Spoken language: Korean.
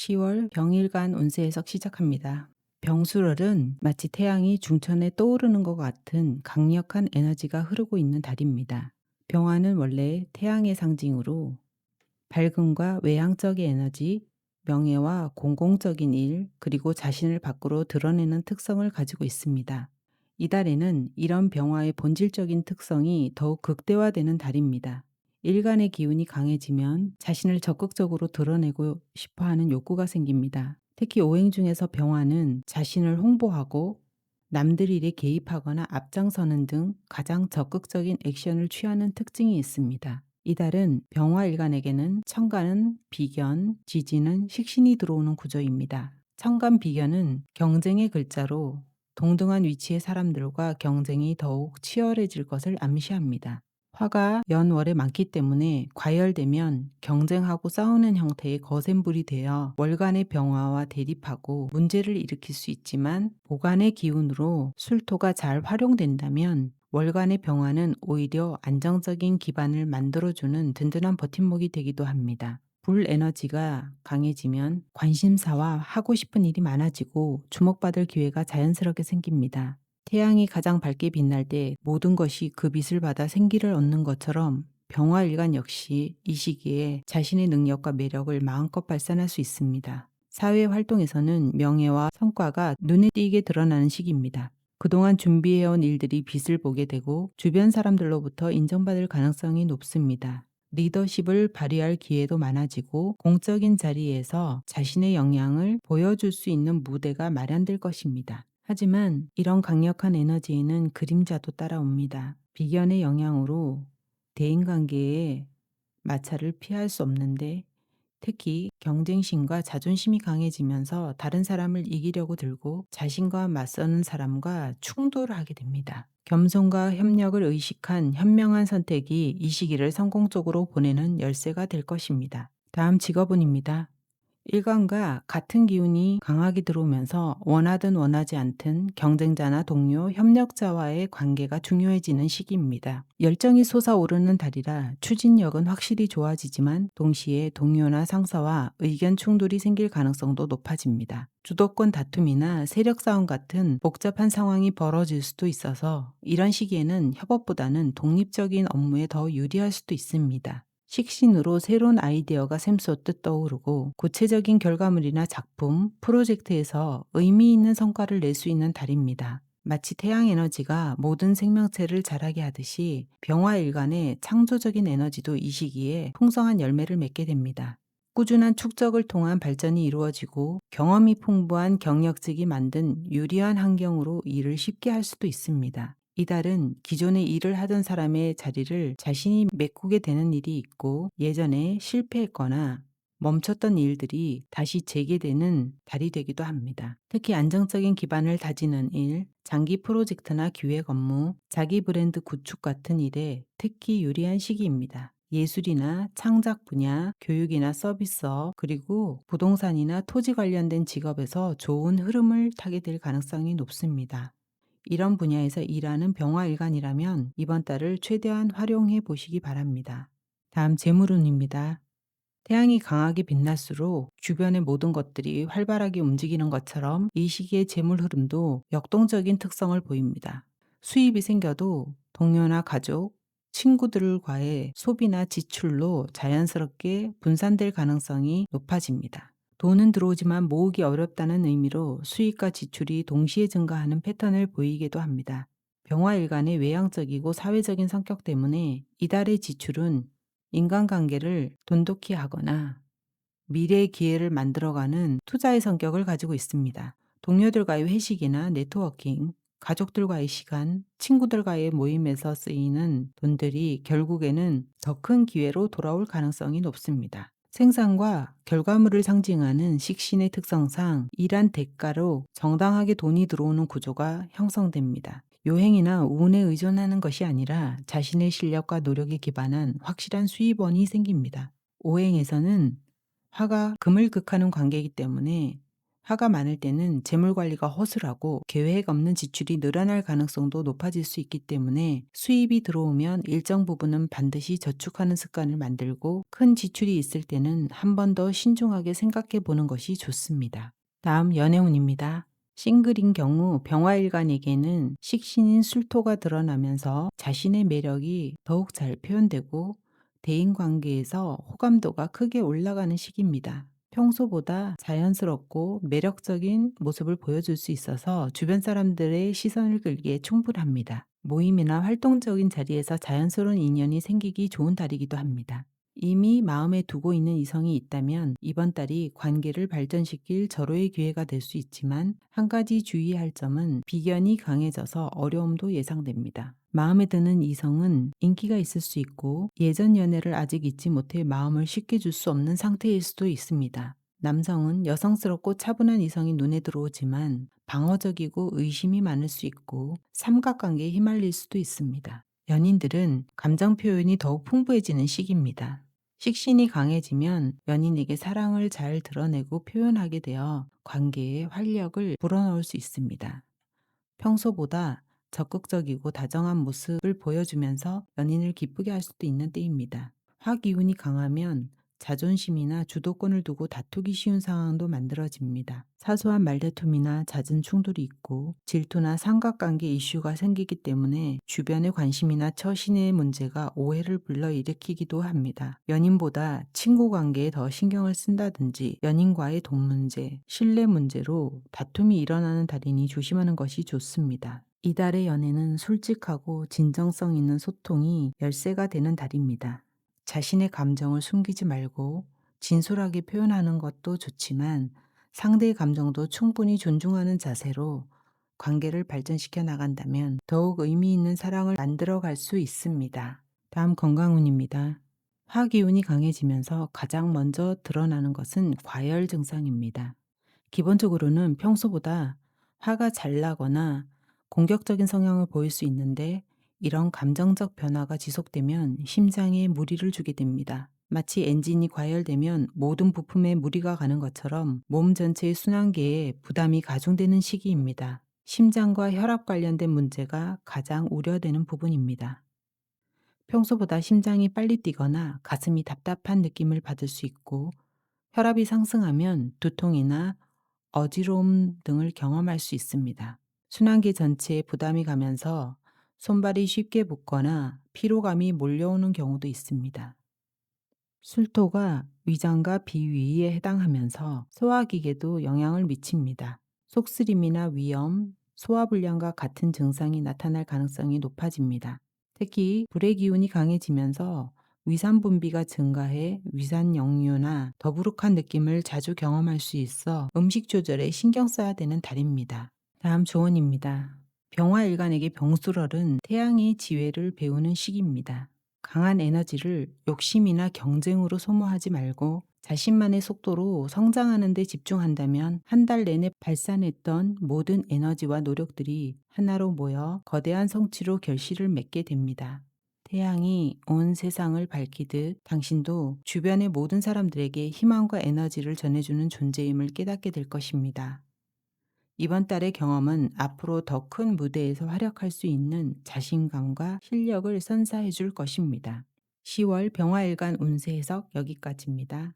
10월 병일간 운세 해석 시작합니다. 병술월은 마치 태양이 중천에 떠오르는 것 같은 강력한 에너지가 흐르고 있는 달입니다. 병화는 원래 태양의 상징으로 밝음과 외향적인 에너지, 명예와 공공적인 일, 그리고 자신을 밖으로 드러내는 특성을 가지고 있습니다. 이달에는 이런 병화의 본질적인 특성이 더욱 극대화되는 달입니다. 일간의 기운이 강해지면 자신을 적극적으로 드러내고 싶어 하는 욕구가 생깁니다. 특히 오행 중에서 병화는 자신을 홍보하고 남들 일에 개입하거나 앞장서는 등 가장 적극적인 액션을 취하는 특징이 있습니다. 이달은 병화일간에게는 천간은 비견, 지지는 식신이 들어오는 구조입니다. 천간 비견은 경쟁의 글자로 동등한 위치의 사람들과 경쟁이 더욱 치열해질 것을 암시합니다. 화가 연월에 많기 때문에 과열되면 경쟁하고 싸우는 형태의 거센 불이 되어 월간의 병화와 대립하고 문제를 일으킬 수 있지만, 보간의 기운으로 술토가 잘 활용된다면 월간의 병화는 오히려 안정적인 기반을 만들어주는 든든한 버팀목이 되기도 합니다. 불 에너지가 강해지면 관심사와 하고 싶은 일이 많아지고 주목받을 기회가 자연스럽게 생깁니다. 태양이 가장 밝게 빛날 때 모든 것이 그 빛을 받아 생기를 얻는 것처럼 병화일간 역시 이 시기에 자신의 능력과 매력을 마음껏 발산할 수 있습니다. 사회 활동에서는 명예와 성과가 눈에 띄게 드러나는 시기입니다. 그동안 준비해온 일들이 빛을 보게 되고 주변 사람들로부터 인정받을 가능성이 높습니다. 리더십을 발휘할 기회도 많아지고 공적인 자리에서 자신의 역량을 보여줄 수 있는 무대가 마련될 것입니다. 하지만 이런 강력한 에너지에는 그림자도 따라옵니다. 비견의 영향으로 대인관계에 마찰을 피할 수 없는데, 특히 경쟁심과 자존심이 강해지면서 다른 사람을 이기려고 들고 자신과 맞서는 사람과 충돌을 하게 됩니다. 겸손과 협력을 의식한 현명한 선택이 이 시기를 성공적으로 보내는 열쇠가 될 것입니다. 다음 직업운입니다. 일간과 같은 기운이 강하게 들어오면서 원하든 원하지 않든 경쟁자나 동료, 협력자와의 관계가 중요해지는 시기입니다. 열정이 솟아오르는 달이라 추진력은 확실히 좋아지지만 동시에 동료나 상사와 의견 충돌이 생길 가능성도 높아집니다. 주도권 다툼이나 세력 싸움 같은 복잡한 상황이 벌어질 수도 있어서 이런 시기에는 협업보다는 독립적인 업무에 더 유리할 수도 있습니다. 식신으로 새로운 아이디어가 샘솟듯 떠오르고 구체적인 결과물이나 작품, 프로젝트에서 의미 있는 성과를 낼 수 있는 달입니다. 마치 태양 에너지가 모든 생명체를 자라게 하듯이 병화일간의 창조적인 에너지도 이 시기에 풍성한 열매를 맺게 됩니다. 꾸준한 축적을 통한 발전이 이루어지고 경험이 풍부한 경력직이 만든 유리한 환경으로 일을 쉽게 할 수도 있습니다. 이달은 기존에 일을 하던 사람의 자리를 자신이 메꾸게 되는 일이 있고, 예전에 실패했거나 멈췄던 일들이 다시 재개되는 달이 되기도 합니다. 특히 안정적인 기반을 다지는 일, 장기 프로젝트나 기획 업무, 자기 브랜드 구축 같은 일에 특히 유리한 시기입니다. 예술이나 창작 분야, 교육이나 서비스업, 그리고 부동산이나 토지 관련된 직업에서 좋은 흐름을 타게 될 가능성이 높습니다. 이런 분야에서 일하는 병화일간이라면 이번 달을 최대한 활용해 보시기 바랍니다. 다음 재물운입니다. 태양이 강하게 빛날수록 주변의 모든 것들이 활발하게 움직이는 것처럼 이 시기의 재물 흐름도 역동적인 특성을 보입니다. 수입이 생겨도 동료나 가족, 친구들과의 소비나 지출로 자연스럽게 분산될 가능성이 높아집니다. 돈은 들어오지만 모으기 어렵다는 의미로 수입과 지출이 동시에 증가하는 패턴을 보이기도 합니다. 병화일간의 외향적이고 사회적인 성격 때문에 이달의 지출은 인간관계를 돈독히 하거나 미래의 기회를 만들어가는 투자의 성격을 가지고 있습니다. 동료들과의 회식이나 네트워킹, 가족들과의 시간, 친구들과의 모임에서 쓰이는 돈들이 결국에는 더 큰 기회로 돌아올 가능성이 높습니다. 생산과 결과물을 상징하는 식신의 특성상 일한 대가로 정당하게 돈이 들어오는 구조가 형성됩니다. 요행이나 운에 의존하는 것이 아니라 자신의 실력과 노력에 기반한 확실한 수입원이 생깁니다. 오행에서는 화가 금을 극하는 관계이기 때문에 화가 많을 때는 재물 관리가 허술하고 계획 없는 지출이 늘어날 가능성도 높아질 수 있기 때문에 수입이 들어오면 일정 부분은 반드시 저축하는 습관을 만들고 큰 지출이 있을 때는 한 번 더 신중하게 생각해 보는 것이 좋습니다. 다음 연애운입니다. 싱글인 경우 병화일간에게는 식신인 술토가 드러나면서 자신의 매력이 더욱 잘 표현되고 대인관계에서 호감도가 크게 올라가는 시기입니다. 평소보다 자연스럽고 매력적인 모습을 보여줄 수 있어서 주변 사람들의 시선을 끌기에 충분합니다. 모임이나 활동적인 자리에서 자연스러운 인연이 생기기 좋은 달이기도 합니다. 이미 마음에 두고 있는 이성이 있다면 이번 달이 관계를 발전시킬 절호의 기회가 될 수 있지만 한 가지 주의할 점은 비견이 강해져서 어려움도 예상됩니다. 마음에 드는 이성은 인기가 있을 수 있고 예전 연애를 아직 잊지 못해 마음을 쉽게 줄 수 없는 상태일 수도 있습니다. 남성은 여성스럽고 차분한 이성이 눈에 들어오지만 방어적이고 의심이 많을 수 있고 삼각관계에 휘말릴 수도 있습니다. 연인들은 감정 표현이 더욱 풍부해지는 시기입니다. 식신이 강해지면 연인에게 사랑을 잘 드러내고 표현하게 되어 관계에 활력을 불어넣을 수 있습니다. 평소보다 적극적이고 다정한 모습을 보여주면서 연인을 기쁘게 할 수도 있는 때입니다. 화기운이 강하면 자존심이나 주도권을 두고 다투기 쉬운 상황도 만들어집니다. 사소한 말다툼이나 잦은 충돌이 있고 질투나 삼각관계 이슈가 생기기 때문에 주변의 관심이나 처신의 문제가 오해를 불러일으키기도 합니다. 연인보다 친구 관계에 더 신경을 쓴다든지 연인과의 돈 문제, 신뢰 문제로 다툼이 일어나는 달이니 조심하는 것이 좋습니다. 이달의 연애는 솔직하고 진정성 있는 소통이 열쇠가 되는 달입니다. 자신의 감정을 숨기지 말고 진솔하게 표현하는 것도 좋지만 상대의 감정도 충분히 존중하는 자세로 관계를 발전시켜 나간다면 더욱 의미 있는 사랑을 만들어 갈 수 있습니다. 다음 건강운입니다. 화기운이 강해지면서 가장 먼저 드러나는 것은 과열 증상입니다. 기본적으로는 평소보다 화가 잘 나거나 공격적인 성향을 보일 수 있는데 이런 감정적 변화가 지속되면 심장에 무리를 주게 됩니다. 마치 엔진이 과열되면 모든 부품에 무리가 가는 것처럼 몸 전체의 순환계에 부담이 가중되는 시기입니다. 심장과 혈압 관련된 문제가 가장 우려되는 부분입니다. 평소보다 심장이 빨리 뛰거나 가슴이 답답한 느낌을 받을 수 있고 혈압이 상승하면 두통이나 어지러움 등을 경험할 수 있습니다. 순환기 전체에 부담이 가면서 손발이 쉽게 붓거나 피로감이 몰려오는 경우도 있습니다. 술토가 위장과 비위에 해당하면서 소화기계도 영향을 미칩니다. 속쓰림이나 위염, 소화불량과 같은 증상이 나타날 가능성이 높아집니다. 특히 불의 기운이 강해지면서 위산 분비가 증가해 위산 역류나 더부룩한 느낌을 자주 경험할 수 있어 음식 조절에 신경 써야 되는 달입니다. 다음 조언입니다. 병화일간에게 병술월은 태양의 지혜를 배우는 시기입니다. 강한 에너지를 욕심이나 경쟁으로 소모하지 말고 자신만의 속도로 성장하는 데 집중한다면 한 달 내내 발산했던 모든 에너지와 노력들이 하나로 모여 거대한 성취로 결실을 맺게 됩니다. 태양이 온 세상을 밝히듯 당신도 주변의 모든 사람들에게 희망과 에너지를 전해주는 존재임을 깨닫게 될 것입니다. 이번 달의 경험은 앞으로 더 큰 무대에서 활약할 수 있는 자신감과 실력을 선사해 줄 것입니다. 10월 병화일간 운세 해석 여기까지입니다.